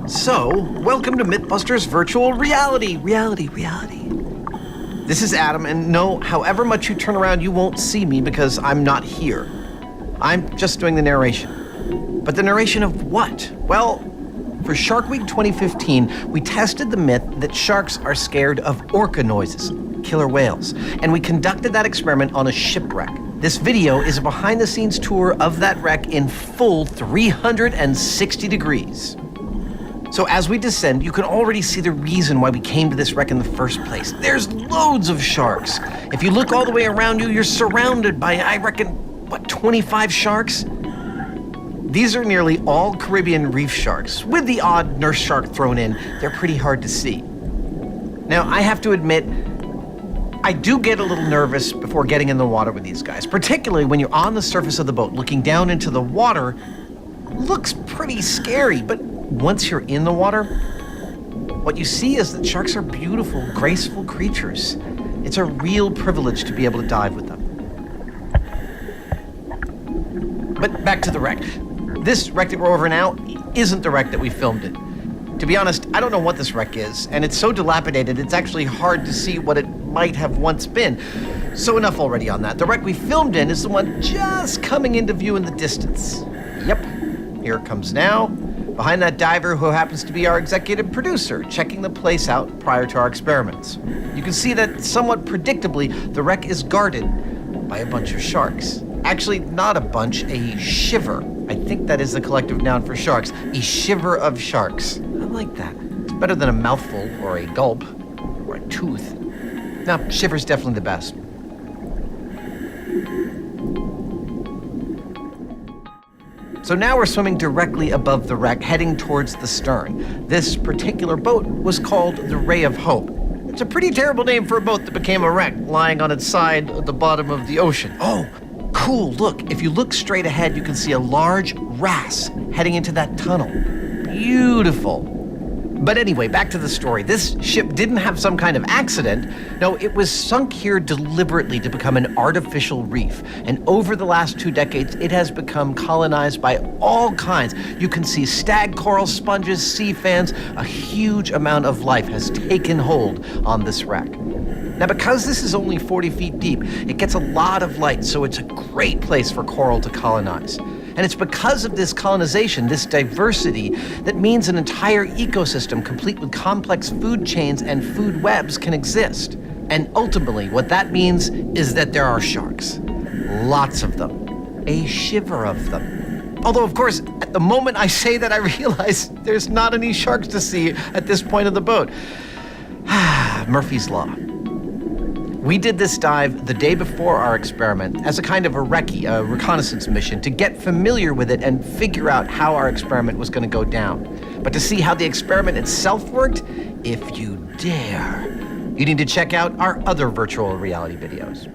So, welcome to Mythbusters Virtual Reality. This is Adam, and no, however much you turn around, you won't see me because I'm not here. I'm just doing the narration. But the narration of what? Well, for Shark Week 2015, we tested the myth that sharks are scared of orca noises, killer whales, and we conducted that experiment on a shipwreck. This video is a behind-the-scenes tour of that wreck in full 360 degrees. So as we descend, you can already see the reason why we came to this wreck in the first place. There's loads of sharks. If you look all the way around you, you're surrounded by, I reckon, 25 sharks? These are nearly all Caribbean reef sharks, with the odd nurse shark thrown in. They're pretty hard to see. Now, I have to admit, I do get a little nervous before getting in the water with these guys, particularly when you're on the surface of the boat looking down into the water. Looks pretty scary, but once you're in the water, what you see is that sharks are beautiful, graceful creatures. It's a real privilege to be able to dive with them. But back to the wreck. This wreck that we're over now isn't the wreck that we filmed it. To be honest, I don't know what this wreck is, and it's so dilapidated it's actually hard to see what it might have once been. So enough already on that. The wreck we filmed in is the one just coming into view in the distance. Yep, here it comes now. Behind that diver who happens to be our executive producer, checking the place out prior to our experiments. You can see that somewhat predictably, the wreck is guarded by a bunch of sharks. Actually, not a bunch, a shiver. I think that is the collective noun for sharks. A shiver of sharks. I like that. It's better than a mouthful or a gulp or a tooth. No, shiver's definitely the best. So now we're swimming directly above the wreck, heading towards the stern. This particular boat was called the Ray of Hope. It's a pretty terrible name for a boat that became a wreck, lying on its side at the bottom of the ocean. Oh, cool, look. If you look straight ahead, you can see a large wrasse heading into that tunnel. Beautiful. But anyway, back to the story. This ship didn't have some kind of accident. No, it was sunk here deliberately to become an artificial reef. And over the last 2 decades, it has become colonized by all kinds. You can see stag coral, sponges, sea fans. A huge amount of life has taken hold on this wreck. Now, because this is only 40 feet deep, it gets a lot of light, so it's a great place for coral to colonize. And it's because of this colonization, this diversity, that means an entire ecosystem complete with complex food chains and food webs can exist. And ultimately, what that means is that there are sharks. Lots of them. A shiver of them. Although, of course, at the moment I say that, I realize there's not any sharks to see at this point of the boat. Murphy's Law. We did this dive the day before our experiment as a kind of a recce, a reconnaissance mission, to get familiar with it and figure out how our experiment was going to go down. But to see how the experiment itself worked, if you dare, you need to check out our other virtual reality videos.